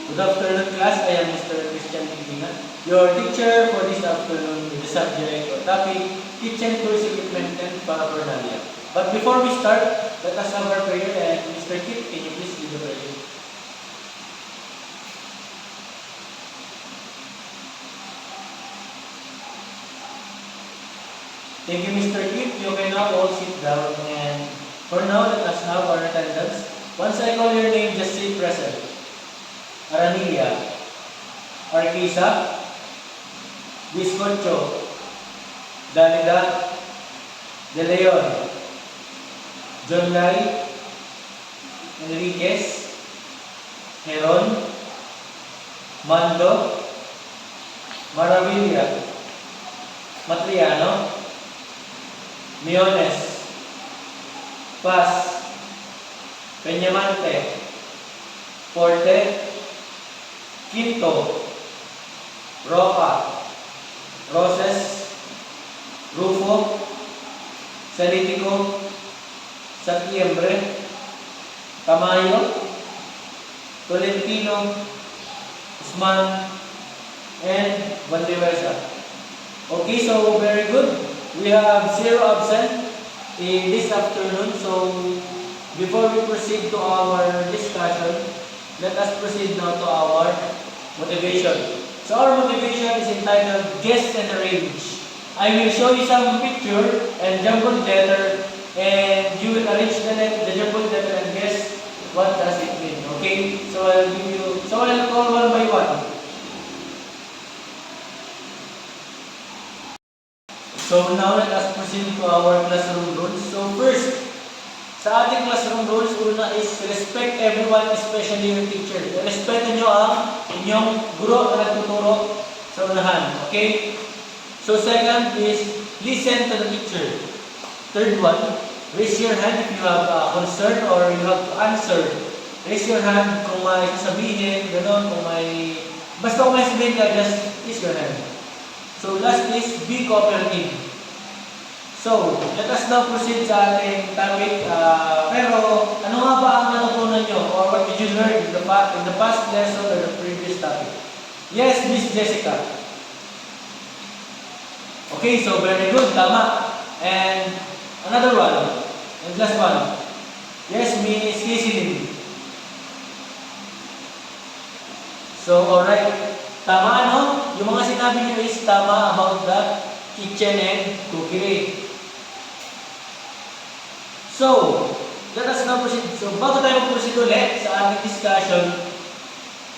Good afternoon, class. I am Mr. Christian Tingina, your teacher for this afternoon with the subject or topic, Kitchen Tools Equipment and Paraphernalia. But before we start, let us have our prayer, and Mr. Kit, can you please lead the prayer? Thank you, Mr. Kit. You can now all sit down, and for now, let us have our attendance. Once I call your name, just say present. Aranilia, Arquisa, Biscocho, Dalida, De Leon, John Lai, Enriquez, Heron, Mando, Maravilla, Matriano, Miones, Paz, Peñamante, Forte, Quinto, Roca, Roses, Rufo, Salitico, Septiembre, Tamayo, Tolentino, Usman, and Valdivesa. Okay, so very good. We have 0 absent in this afternoon. So before we proceed to our discussion, let us proceed now to our motivation. So our motivation is entitled Guess and Arrange. I will show you some picture and jumbled letter, and you will arrange the jumbled letter and guess what does it mean. Okay? So I'll call one by one. So now let us proceed to our classroom rules. So first, sa ating classroom rules, una is respect everyone, especially your teacher. Respeto nyo ang inyong guro na nagtuturo sa unahan. Okay? So second is listen to the teacher. Third one, raise your hand if you have a concern or you have to answer. Raise your hand kung may sasabihin, gano'n, basta kung may sabihin ka, just raise your hand. So last is be cooperative. So, let us now proceed sa ating topic. Pero, ano nga ba ang natutunan nyo? Or what did you learn in the past lesson or the previous topic? Yes, Miss Jessica. Okay, so very good. Tama. And another one. And last one. Yes, Miss Casey. So, alright. Tama, no? Yung mga sinabi nyo is tama about the kitchen and cookery. So, let us now proceed. So, bago tayo proceed ulit sa ating discussion,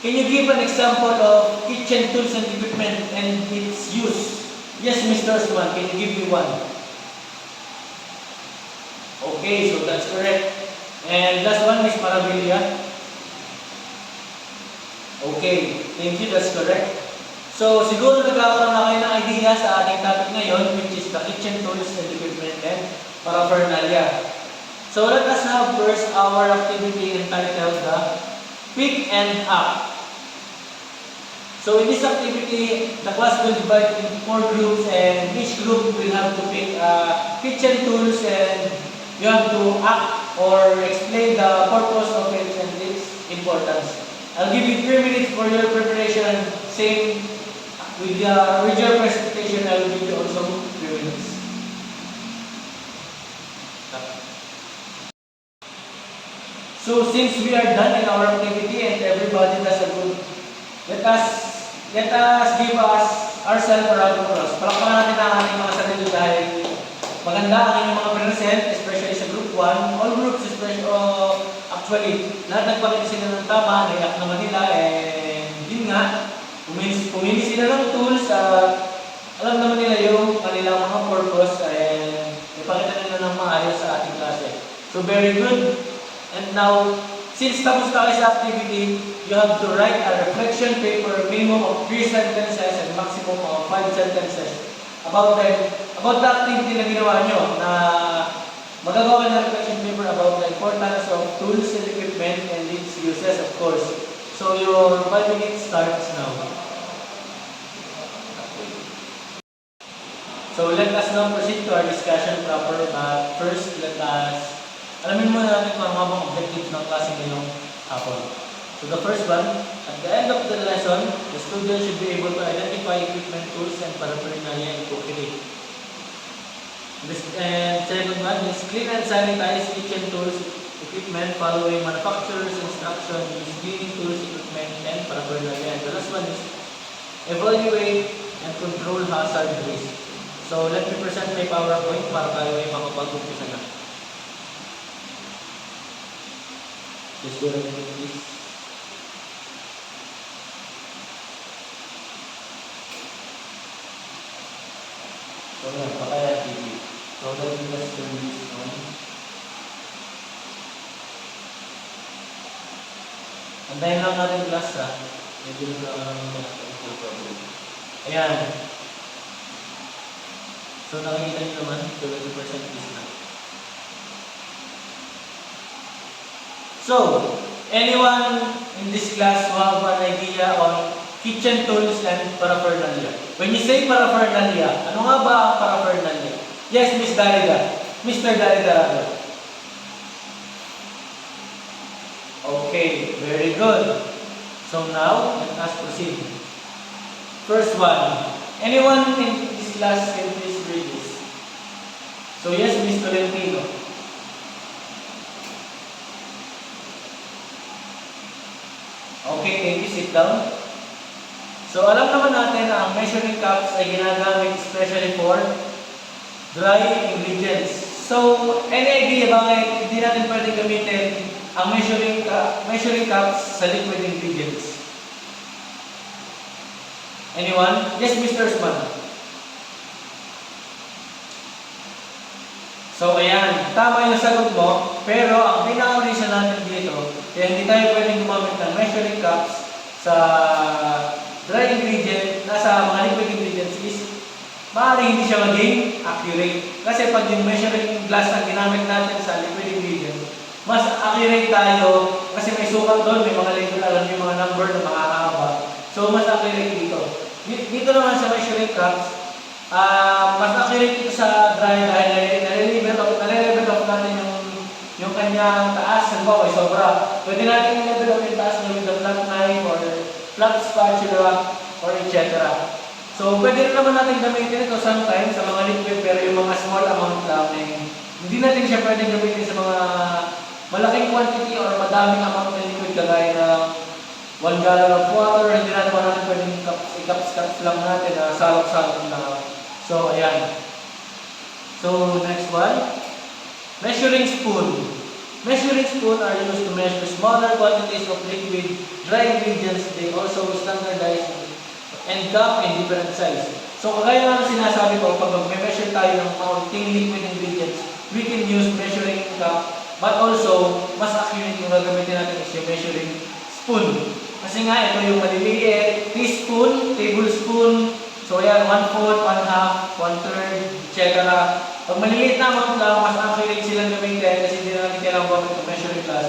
can you give an example of kitchen tools and equipment and its use? Yes, Mr. Osman, can you give me one? Okay, so that's correct. And last one, Miss Maravilla. Okay, thank you, that's correct. So, siguro nagkakaroon na kayo ng idea sa ating topic ngayon, which is the kitchen tools and equipment and paraphernalia. So let us have first our activity entitled the Pick and Up. So in this activity, the class will divide into 4 groups, and each group will have to pick kitchen tools, and you have to act or explain the purpose of it and its importance. I'll give you 3 minutes for your preparation. Same with your presentation, I will give you also 3 minutes. So since we are done in our activity and everybody does a good, let us give ourselves a round of applause. Palakpakan natin ang ating mga sarili dahil maganda ang inyong mga present, especially sa group 1. All groups, actually, lahat nagpakita sila ng tama, naiyak naman nila, and yun nga, pumili sila ng tools, alam naman nila yung kanilang mga purpose, and ipakita nila ng maayos sa ating klase. So very good. And now, since tapos na kayo sa activity, you have to write a reflection paper, minimum of 3 sentences and maximum of 5 sentences about the activity na ginawa nyo, na magagawa ng reflection paper about the importance of tools and equipment and its uses, of course. So your 5 minutes starts now. So let us now proceed to our discussion proper, but first let us alamin muna natin kung ano bang objectives ng klase ngayong hapon. So the first one, at the end of the lesson, the student should be able to identify equipment, tools, and paraphernalia and cook it. And second one is clean and sanitize kitchen tools, equipment following manufacturer's instruction, use cleaning tools, equipment, and paraphernalia. And the last one is evaluate and control hazard risk. So let me present my PowerPoint para tayo ay makapag-umpisa na. Just go ahead please. So yan, pakaya TV. So let me just turn this on. Antayin lang natin class ha. Medyo lang full problem. Ayan. So nakikita niyo naman, 20% is na. So, anyone in this class who have an idea on kitchen tools and paraphernalia? When you say paraphernalia, ano nga ba ang paraphernalia? Yes, Miss Darida. Mr. Darida. Okay, very good. So now, let us proceed. First one. Anyone in this class can please read this? So yes, Miss Tolentino. Okay, thank you. Sit down. So alam naman natin na ang measuring cups ay ginagamit especially for dry ingredients. So, any idea bakit hindi natin pwede gamitin ang measuring cups sa liquid ingredients? Anyone? Yes, Mr. Usman. So, ayan. Tama yung sagot mo. Pero, ang pinaka-reason natin dito, kaya hindi tayo pwedeng gumamit ng measuring cups sa dry ingredient, nasa mga liquid ingredients is maaaring hindi siya maging accurate. Kasi pag yung measuring glass na ginamit natin sa liquid ingredient, mas accurate tayo kasi may sukat doon, may mga label, alam yung mga number na makakahaba. So, mas accurate dito. Dito naman sa measuring cups, mas accurate ito sa dry dahil nare-level off natin yung kanyang taas. Halimbawa, ay sobra. Pwede natin i-level off yung taas with the flat knife or flat spatula or etc. So, pwede rin naman natin gamitin ito sometimes sa mga liquid pero yung mga small amount lang hindi natin siya pwede gamitin sa mga malaking quantity or madaming amount ng liquid kagaya ng 1 gallon of water. Hindi natin pwedeng i-cups lang natin na salok-salok lang. So, ayan. So, next one. Measuring spoon. Measuring spoon are used to measure smaller quantities of liquid, dry ingredients. They also standardize and cup in different size. So, kagaya nga sinasabi ko, pag mag-measure tayo ng counting liquid ingredients, we can use measuring cup, but also, mas accurate yung gagamitin natin is yung measuring spoon. Kasi nga, ito yung maliliit, teaspoon, tablespoon, so yan, 1/4, 1/2, 1/3, etc. Pag maliliit na amount lang, mas accurate silang gamitin kasi hindi na natin kailangan gamit ng measuring glass.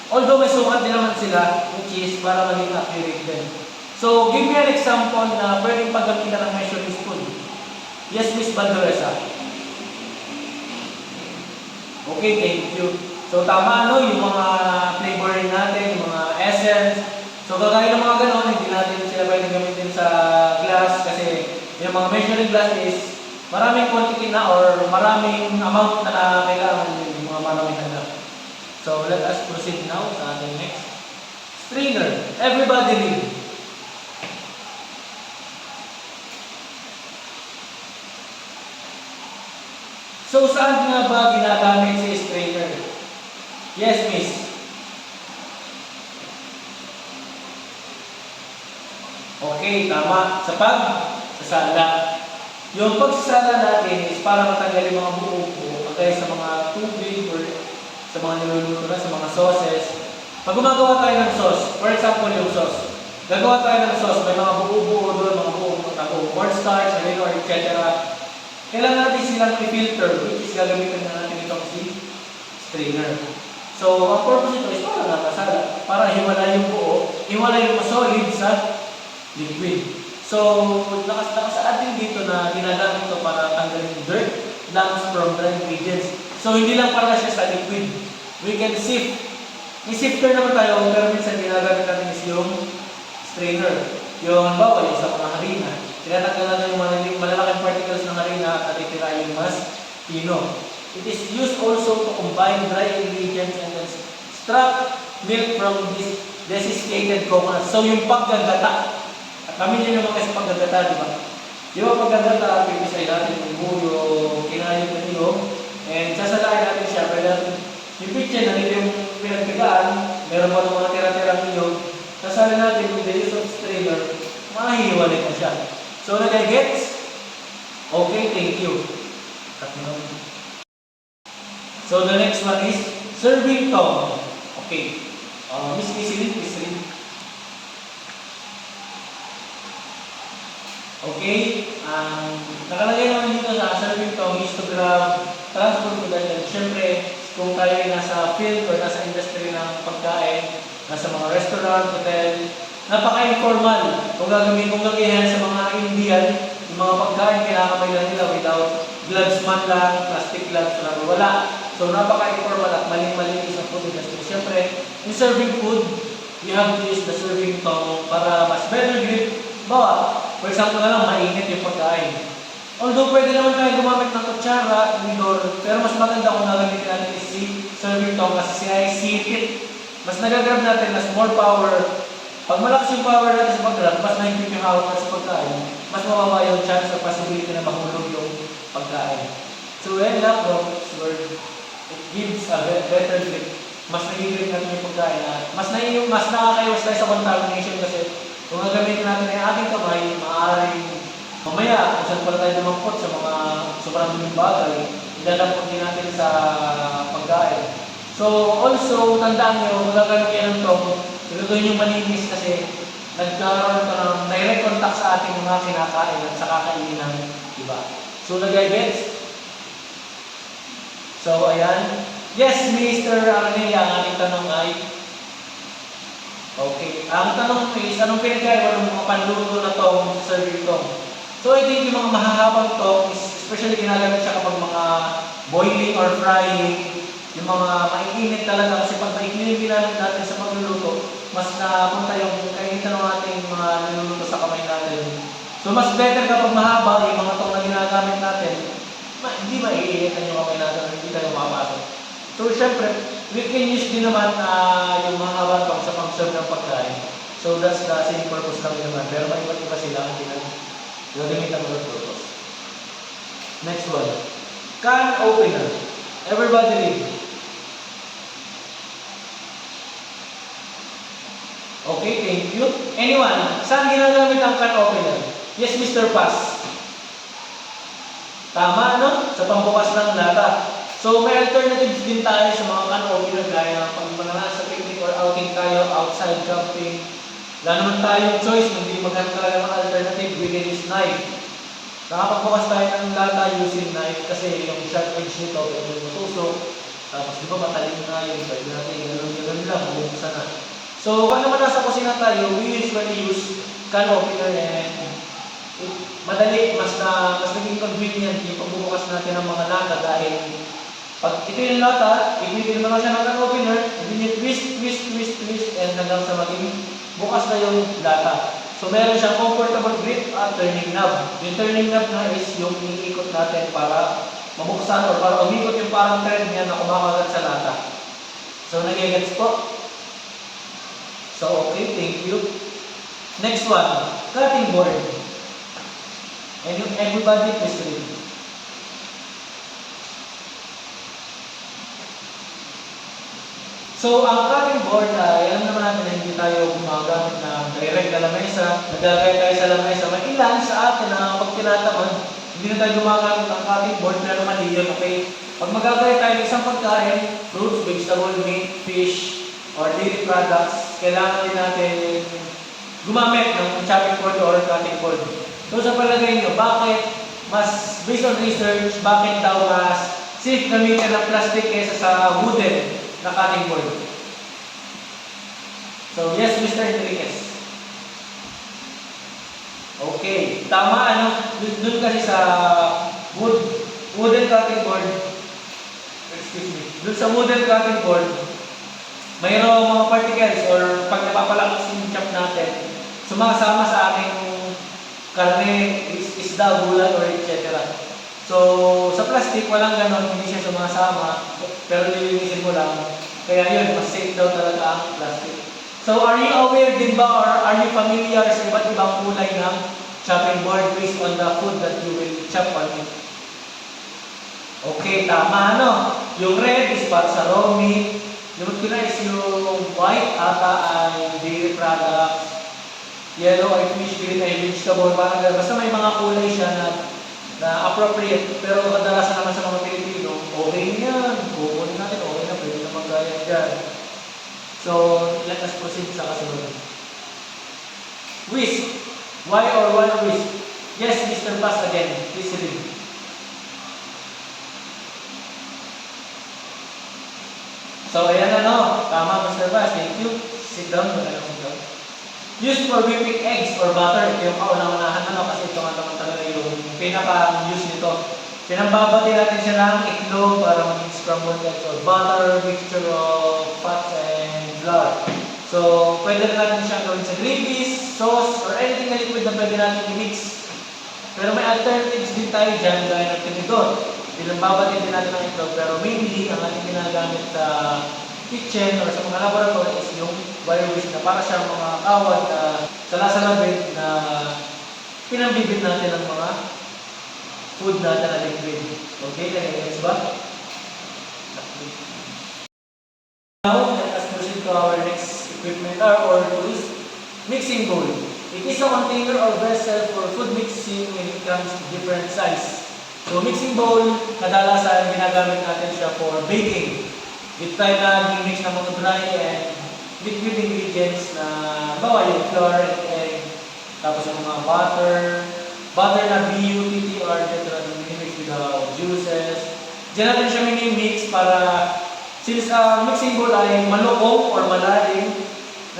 Although may sukat din naman sila, which is para maging accurate din. So, give me an example na pwedeng paggamitan ng measuring spoon. Yes, Miss Bandoresa. Okay, thank you. So, tama yung mga flavoring natin, yung mga essence. So, kagaya ng mga ganon, hindi natin sila pwedeng gamitin sa glass kasi yung mga measuring glass is maraming quantity na or maraming amount na kailangan yung mga maramihan na. So, let us proceed now sa ating next. Strainer. Everybody read. So, saan nga ba ginagamit si strainer? Yes, Miss. Okay, tama. Sa pagsasala. Yung pagsasala natin is para matanggal yung mga buo-buo kagaya sa mga tubig or sa mga niluluto na, sa mga sauces. Pag gumagawa tayo ng sauce, for example yung sauce, gagawa tayo ng sauce, may mga buo-buo doon, mga buo-buo na cornstarch, or etc. Kailangan natin silang i-filter, which is gagamitin na natin itong si strainer. So, ang purpose ito is para nakasala, para hiwala yung buo, hiwala yung solid sa liquid. So, nakasaad din dito na ginagamit ito para tanggalin dirt, lumps from dry ingredients. So, hindi lang para siya sa liquid. We can sift May sifter naman tayo, pero minsan ginagamit natin is yung strainer. Yung halimbawa, yung sa mga harina. Tinatanggal natin yung malalaking particles ng harina at natitira yung mas pino. It is used also to combine dry ingredients and extract milk from this desiccated coconut. So yung paggagata, at kami din naman kasi paggagata, di ba? Di ba paggagata, pipisay natin yung buyo, kinayod na niyog, and sasalain natin siya, pwede natin yung pitchen na nito yung pinagpigaan, meron pa ng mga tira-tirang niyog, sasali natin with the use of strainer, mahihiwalay na siya. So, nag-gets? Okay, thank you. So, the next one is serving tong. Okay. Miss Kisilin, please read. Okay. Nakalagay naman dito sa serving tong is to grab, transport production. Siyempre, kung tayo ay nasa field or nasa industry ng pagkain, nasa mga restaurant, hotel, napaka-informal. Kung gagamihan sa mga Indian, yung mga pagkain, kinakamay lang nila without gloves man lang, plastic gloves lang, wala. So, napaka-informal at maling-malinis ang food industry. Siyempre, yung serving food, you have to use the serving tong para mas better grip. Bawa, for example na lang, mainit yung pagkain. Although pwede naman tayo gumamit ng kutsara, tinidor, pero mas maganda kung nagamitin natin is si serving tong kasi siya ay sipit. Mas nagagrab natin, mas more power. Pag malakas yung power natin sa pag-grab, mas nahigpit yung hawak natin sa pagkain, mas mababa yung chance or possibility na mahulog yung pagkain. So when that works, it gives a better grip. Mas nag-grip natin yung pagkain at mas nakakaiwas tayo sa contamination kasi kung gagamitin natin yung ating kamay, maaaring mamaya, kung saan pala tayo lumangkot sa mga sobrang duming bagay, ilalangkot din natin sa pagkain. So, also, tandaan nyo, kung gagamitin ng tong, gagawin yung malinis kasi nagkaroon ka ng direct contact sa ating mga kinakain at sa kakainin ng iba. So, nag-gets? So, ayan. Yes, Mr. Arnelia, ang ating tanong ay, okay. Ang tanong is, anong pinagkaiba ng mga panluto na tong serving tong? So, I think yung mga mahahabang tong, especially ginagamit siya kapag mga boiling or frying, yung mga maiinit talaga kasi pag maiinit ginamit natin sa pagluluto, mas napunta yung kainitan ng ating mga niluluto sa kamay natin. So, mas better kapag mahaba yung mga tong na ginagamit natin, hindi maiinitan yung kamay natin, hindi tayo mapasok. So, syempre, we can use din naman yung mahaba tong sa pang-serve ng pagkain. So, that's the same purpose lang naman. Pero may iba sila ang gagamitan ng purpose. Next one. Can opener. Everybody read. Okay, thank you. Anyone? Saan ginagamit ang can opener? Yes, Mr. Paz. Tama, no? Sa pambukas ng lata. So, may alternatives din tayo sa mga can opener gaya pag nasa picnic or outing tayo, outside camping. Wala naman tayong choice, hindi maghanap talaga ng alternative, we can use knife. Nakapagbukas tayo ng lata using knife kasi yung sharp edge nito, yung matusok. Tapos di ba matalim na yung pwede natin, gano'n lang, bubuksan na. So, pag naman nasa kusina tayo, we usually use can opener and madali, mas naging convenient yung pagbubukas natin ng mga lata dahil pag ito yung lata, ibibigyan mo na siya ng can opener, ibigyan twist, and hanggang sa maging bukas na yung lata. So, meron siyang comfortable grip at turning knob. Yung turning knob na is yung iniikot natin para mabuksan o para umikot yung parang thread niya na kumakagat sa lata. So, nagigets po? So, okay, thank you. Next one, cutting board. And everybody please read. So, ang cutting board ay, alam naman natin na hindi tayo gumagamit ng direct na lamesa. Nagagaya tayo sa lamesa. May ilan sa atin na pag tinatamad, hindi na tayo gumagamit ng cutting board, pero mali yun, okay? Pag magagaya tayo ng isang pagkain, fruits, vegetable, meat, fish, or dairy products, kailangan din natin gumamit ng chopping board or cutting board. So, sa palagay nyo, bakit mas, based on research, bakit daw mas safe gamitin ng plastic kaysa sa wooden na cutting board? So, yes, Mr. Enriquez. Okay. Tama, ano? Doon kasi sa wooden cutting board, excuse me, doon sa wooden cutting board, mayroong mga particles or pag napapalakas yung chop natin, sumasama sa ating karne, isda, gulay, or etc. So, sa plastic, walang ganon, hindi siya sumasama, pero nilinisin mo lang. Kaya yun, mas safe daw talaga ang plastic. So, are you aware din ba, or are you familiar sa iba't ibang kulay ng chopping board based on the food that you will chop on it? Okay, tama, no? Yung red is para sa raw meat. Yung pula is yung white ata ay dairy products. Yellow ay fish, green ay vegetable. Parang basta may mga kulay siya na appropriate. Pero kadalasan naman sa mga Pilipino, okay yan. Kukunin natin, okay na, pwede na mag-gaya dyan. So, let us proceed sa kasunod. Whisk. Why or why whisk? Yes, Mr. Pass again. Please read. So, ayan na, no? Tama, Mr. Bass. Thank you. Sit down. Sit down. Used for whipping eggs or butter. Ito yung kauna-unahan, ano? Kasi ito nga naman talaga yung pinaka-use nito. Pinambabati natin siya ng itlog para maging scrambled eggs or butter, mixture of fat and flour. So, pwede natin siyang gawin sa gravies, sauce, or anything na liquid na pwede natin i-mix. Pero may alternatives din tayo dyan, gaya ng tinidor. Pinambabati din natin ng itlog, pero mainly, ang ating ginagamit sa kitchen or sa mga laboratory is yung wire whisk na para siyang mga kawad na sa lasa labig na pinambibit natin ng mga food natin na liquid. Okay, nag-gets ba? Now, let us proceed to our next equipment or tools. Mixing bowl. It is a container or vessel for food mixing when it comes to different size. So, mixing bowl, kadalasan ginagamit natin siya for baking. With tayo na mix ng mga dry and liquid ingredients na bawa yung flour and egg, tapos yung mga butter na BUTT or mix with the juices. Diyan natin siya mini-mix para since mixing bowl ay malukong or malalim,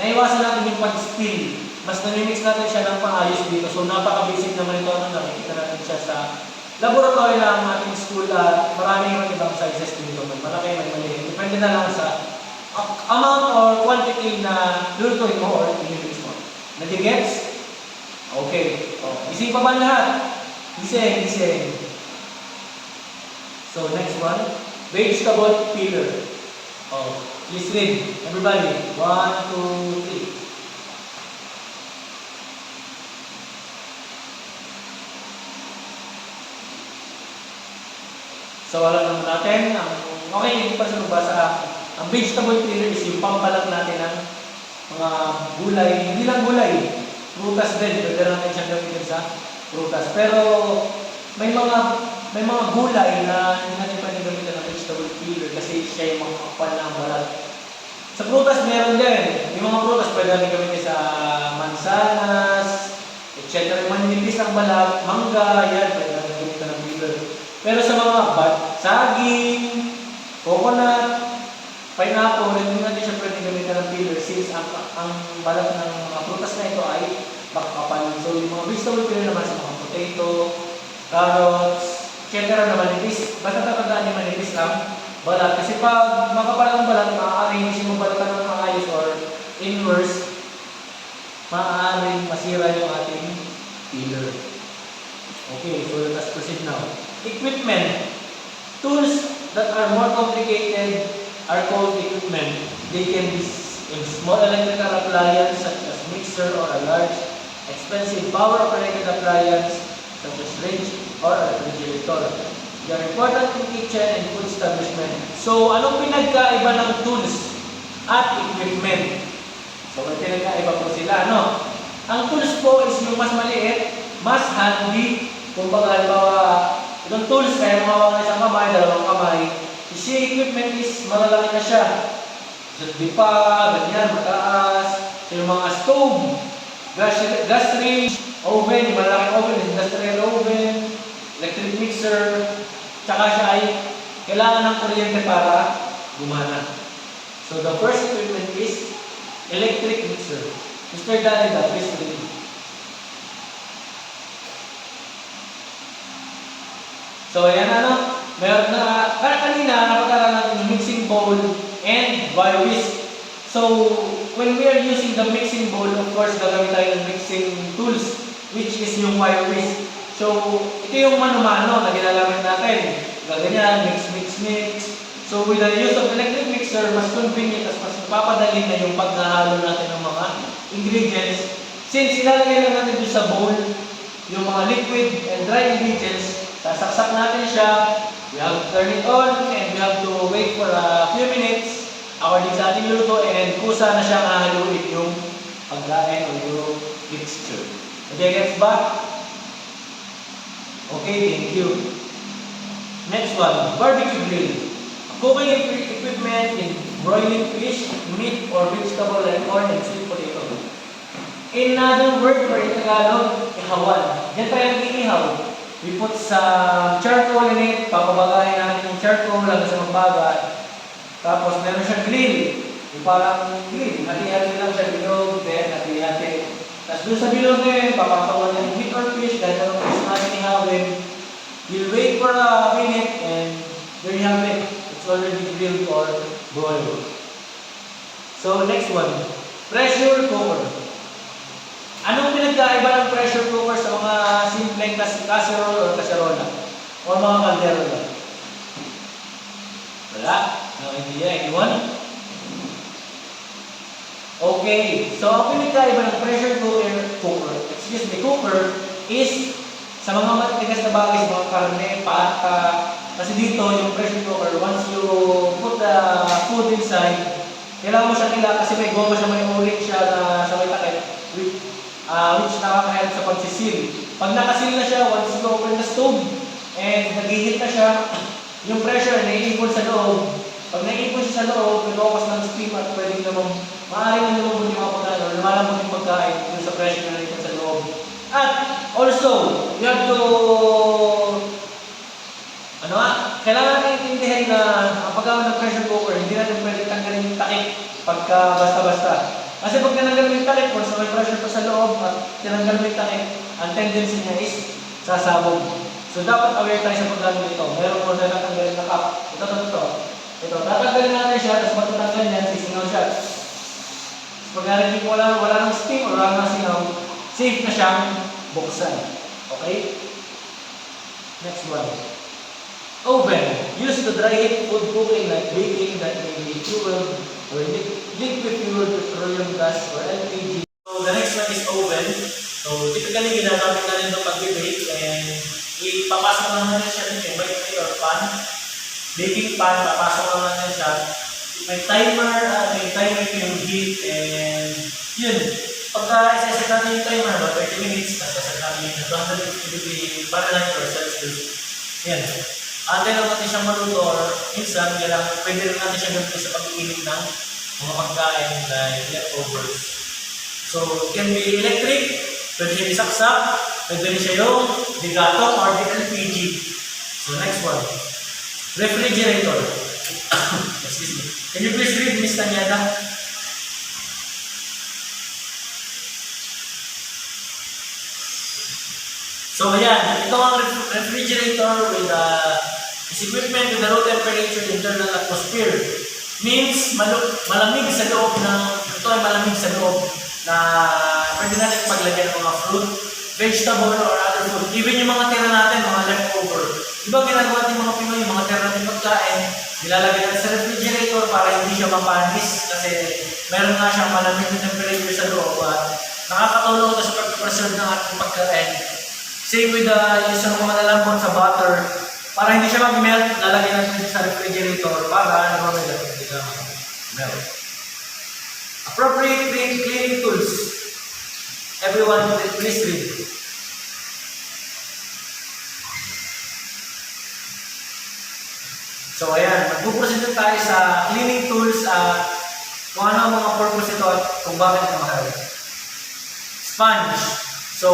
naiwasan natin yung pag-spill. Mas nami-mix natin siya ng paayos dito. So napaka-basic naman ito. Nakikita natin siya sa laboratory ng ating school at maraming ibang sizes dito. May malaki, may maliit. Depende na lang sa amount or quantity na lulutuin mo or i-mix mo. Nag-gets? Okay. Gising pa ba lahat? Gising. So next one, vegetable peeler. Please read. Everybody. 1, 2, 3. So, alam naman natin, okay, hindi pa sa magbasa. Ang vegetable peeler is yung pampalat natin ng mga gulay, hindi lang gulay, prutas din, pwede natin siyang gamitin sa prutas. Pero, may mga gulay na hindi natin pwede gamitin ng vegetable peeler kasi siya yung mga kapal ng balat. Sa prutas, meron din. Yung mga prutas pwede natin gamitin sa mansanas, etc. Manipis ang balat, mangga, yan, pwede natin gamitin ng peeler. Pero sa mga saging, coconut, pineapple, hindi natin siya pwede gamitin ng peeler since ang balat ng mga prutas na ito ay bakapal. So yung mga vegetable peeler naman sa mga potato, carrots, etc. na manipis. Basta tatandaan yung manipis lang balat. Kasi pag makapal ang balat, maaaring hindi siya mabalatan ng maayos or inverse, maaaring masira yung ating peeler. Okay, so let us proceed now. Equipment. Tools that are more complicated are called equipment. They can be in small electrical appliance such as mixer or a large, expensive power-operated appliance such as range or a refrigerator. They are important in kitchen and food establishment. So, anong pinagkaiba ng tools at equipment? So, may pinagkaiba po sila, no? Ang tools po is yung mas maliit, mas handy. Kung baga, halimbawa, itong tools kaya mawawala isang kamay, dalawang kamay. Si equipment is malalaki na siya. So, di pa, ganyan, mataas. So, yung mga stove, gas range, oven, yung malaking oven, industrial oven, electric mixer, tsaka siya ay kailangan ng kuryente para gumana. So, the first equipment is electric mixer. Mr. Dalida, please read. So, ayan meron na, kanina napagkaroon natin yung mixing bowl and wire whisk. So, when we are using the mixing bowl, of course, gagamit tayo ng mixing tools, which is yung wire whisk. So, ito yung mano-mano na ginagamit natin. Gaganyan, mix, mix, mix. So, with the use of electric mixer, mas convenient at mas papadali na yung paghahalo natin ng mga ingredients. Since ilalagay lang natin doon sa bowl, yung mga liquid and dry ingredients, sasaksak natin siya, we have to turn it on, and we have to wait for a few minutes according sa ating luto, and kusa na siyang hahaluin yung pagkain o yung mixture. Okay, gets ba? Okay, thank you. Next one, barbecue grill. Cooking equipment in broiling fish, meat, or vegetable like corn and sweet potato. In other word, or in Tagalog, ihawan. Diyan tayo nag-iihaw. We put some charcoal in it, papabagahin natin yung charcoal hanggang sa magbaga. Tapos meron siyang grill. Yung parang grill. Hati-hati lang siya bilog, then hati-hati. Tapos doon sa bilog na yun, papatawan ng meat or fish, dahil anong fish natin ihawin. You'll wait for a minute, and there you have it. It's already grilled or boiled. So next one, pressure cooker. Anong pinagkaiba ng pressure cooker sa mga simpleng casserole or kaserola? O mga kaldero lang? Wala? No idea? Anyone? Okay, so ang pinagkaiba ng pressure cooker is sa mga matigas na bagay, sa mga karne, pata. Kasi dito, yung pressure cooker, once you put the food inside, kailangan mo siya nila kasi may goma siya, may uling siya na sa may takip, which nakaka-help sa pagsisil. Pag nakasil na siya, once you open the stove, and nag-heat na siya, yung pressure naiipon sa loob. Pag naiipon siya sa loob, nag-focus ng steam at pwedeng naman, maaaring na lumabot yung mga pagkain, or lumalambot yung pagkain yung sa pressure na naiipon sa loob. At also, you have to kailangan natin intindihan na ang paggamit ng pressure cooker, hindi natin pwede tanggalin yung takip pagka basta-basta. Kasi pag tinanggal mo yung takip, once may pressure pa sa loob at tinanggal mo yung takip, ang tendency niya is sasabog. So dapat aware tayo sa paggamit nito. Meron mo na natanggalin na cup. Ito, tatanggalin natin siya, tapos matatanggal niyan, sisingaw siya. Pag narinig mo wala ng steam o wala ng singaw, safe na siyang buksan. Okay? Next one. Oven. Used to dry heat food cooking like baking that may be fueled or liquid fueled petroleum gas or LPG. So the next one is oven. So typically ginagamit natin ito pag bake, and ipapasok lang natin siya dito yung white plate or pan. Baking pan, papasok lang natin siya. May timer yung heat, and yun. Pagka isa-set natin yung timer, 30 minutes, nasa-set natin yung 250 degree Fahrenheit or Celsius. Yan. Antay lang natin siyang maluto, or minsan, pwede rin natin siyang gamitin sa pag-iinit ng mga pagkain like leftovers. So, it can be electric, pwede siya isaksak, pwede rin siya yung digatong or the LPG. So, next one. Refrigerator. Excuse me. Can you please read, Ms. Tanyada? So, ayan. Ito ang refrigerator with is equipment with a low temperature internal atmosphere. Means, malamig sa loob ito ay malamig sa loob na pwede natin paglagyan ng mga fruit, vegetable, or other food. Even yung mga tira natin, mga leftover. Diba ginagawa ng mga Pinoy, yung mga tira natin pagkain, nilalagay natin sa refrigerator para hindi siya mapanis kasi meron nga siyang malamig na temperature sa loob at nakakatulong ito sa pag-preserve ng ating pagkain. Same with the use ng mga lalambot sa butter. Para hindi siya mag-melt, lalagay natin sa refrigerator para hindi siya melt. Appropriate cleaning tools. Everyone, please read. So ayan, mag-proceed tayo sa cleaning tools kung ano ang mga purpose ito at kung bakit ito mahal. Sponge. So,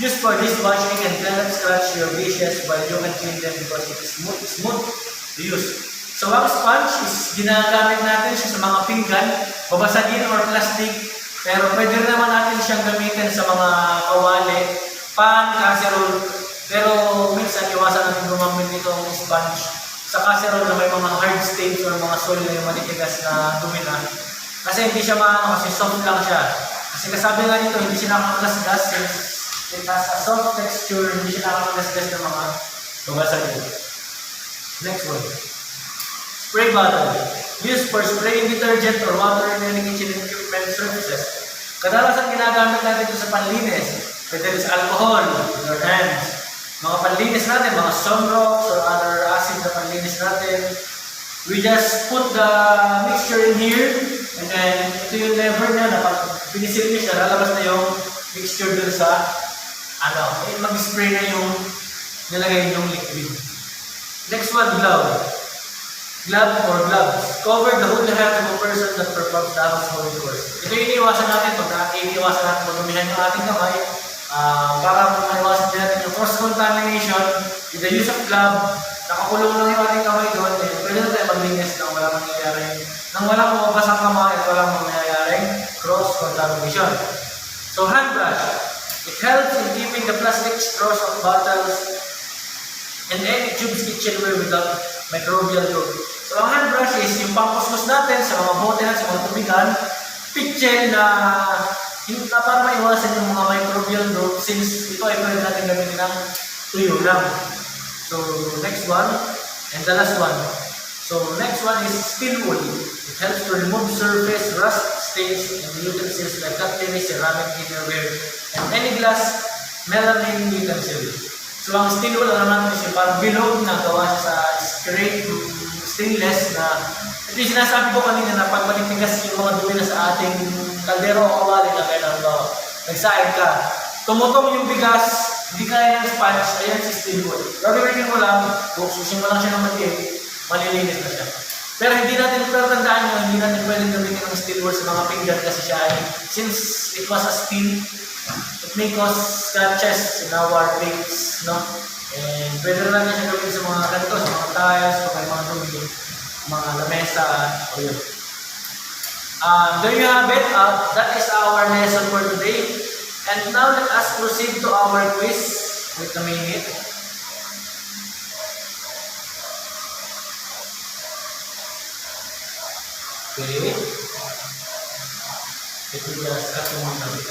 used for dishwashing and clean scratch your dishes while you can clean them because it is smooth to use. So, ang sponge is ginagamit natin siya sa mga pinggan, babasagin or plastic, pero pwede rin naman natin siyang gamitin sa mga kawali, pan, casserole, pero minsan iwasan natin gumamit nitong sponge sa casserole na may mga hard stains or mga soil na yung manitigas na dumi na. Kasi hindi siya maano, kasi soft lang siya. Kasi kasabi nga nito, hindi siya nakakagasgas since it has a soft texture, hindi siya nakakagasgas ng mga babasan ito. Next one. Spray bottle. Used for spraying detergent or water in any kitchen equipment surfaces. Kadalasan ginagamit natin ito sa panlinis. Whether it's alcohol, your hands. Mga panlinis natin, mga sunrocks or other acid na panlinis natin. We just put the mixture in here and then ito yung lever niya na pag pinisil niyo siya, lalabas na yung mixture dun sa mag-spray na yung nilagay yung liquid. Next one, glove. Glove or gloves. Cover the whole hand of a person that performs the household chores. Ito yung iniiwasan natin pag iniiwasan natin magumihan yung ating kamay para maiwasan din natin yung cross-contamination with the use of glove. Nakakulong lang yung ating kamay doon, eh, pwede na tayo maglinis nang walang mangyayari. Nang walang mababasang kamay at walang mangyayaring cross-contamination. So, hand brush. It helps in keeping the plastic straws of bottles and any tubes kitchenware without microbial growth. So, ang hand brush is yung pangkuskus natin sa mga bote at sa mga tubigan, pitchen na para maiwasan yung mga microbial growth since ito ay pwede natin gamitin ng tuyo lang. So, next one, and the last one. So, next one is steel wool. It helps to remove surface rust, stains, and utensils like cutlery, ceramic, dinnerware, and any glass melamine utensil. So, ang steel wool, alam natin siya, parang bilog na gawa siya sa straight stainless na ito yung sinasabi ko kanina na pag manitigas yung mga dumi na sa ating kaldero o kawali na kaya nagsain ka, tumutong yung bigas, hindi kaya ng sponge, ayan si steel wool. Gagawin mo lang, susin mo lang siya ng matiig, malilinis na siya. Pero hindi natin tatandaan nyo, hindi natin pwedeng gamitin ng steel wool sa mga pinggan kasi siya ay, since it was a steel, it may cause scratches in our plates, no? And pwede lang siya gawin sa mga ganito, sa mga tiles, o kay mga dumi, mga lamesa, o yun. There you have it. That is our lesson for today. And now let us proceed to our quiz. Wait a minute. Okay. Let me just cut one a bit.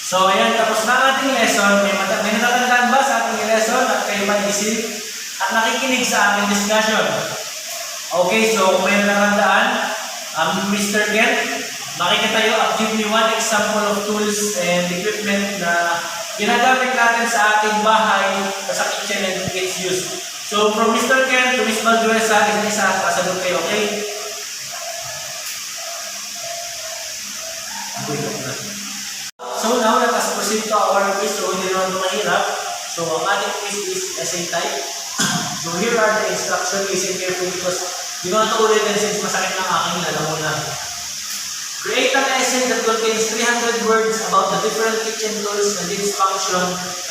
So, ayan, tapos na ang ating lesson. May natatandaan ba sa ating lesson at kayo mag-isip at nakikinig sa ating discussion? Okay, so kung may natatandaan, Mr. Kent, makikita nyo, give me one example of tools and equipment na ginagamit natin sa ating bahay, sa kitchen and its use. So, from Mr. Kent to Ms. Valduesa, isa-isa, kasagot kayo, okay? So now, let us proceed to our quiz. So, hindi naman ito mahirap. So, ang ating quiz is essay type. So, here are the instructions. Listen carefully because di ko na ito ulitin since masakit ng aking alam mo na. Create an essay that contains 300 words about the different kitchen tools and its function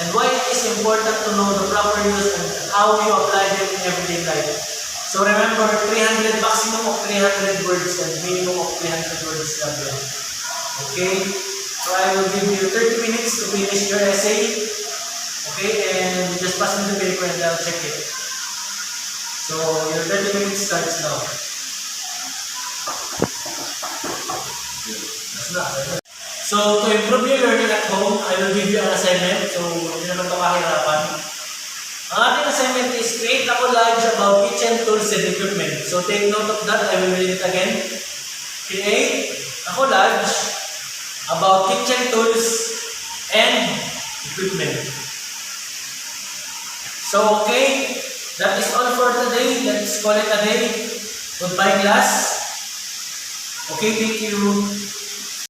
and why it is important to know the proper use and how you apply them in everyday life. So, remember, 300, maximum of 300 words and minimum of 300 words lang yun. Okay? So I will give you 30 minutes to finish your essay. Okay, and just pass me the paper and I'll check it. So your 30 minutes starts now. So to improve your learning at home, I will give you an assignment. So hindi naman ito kahirapan. Ang ating assignment is create a collage about kitchen tools and equipment. So take note of that. I will read it again. Create a collage about kitchen tools and equipment. So, okay, that is all for today. Let's call it a day. Goodbye, class. Okay, thank you.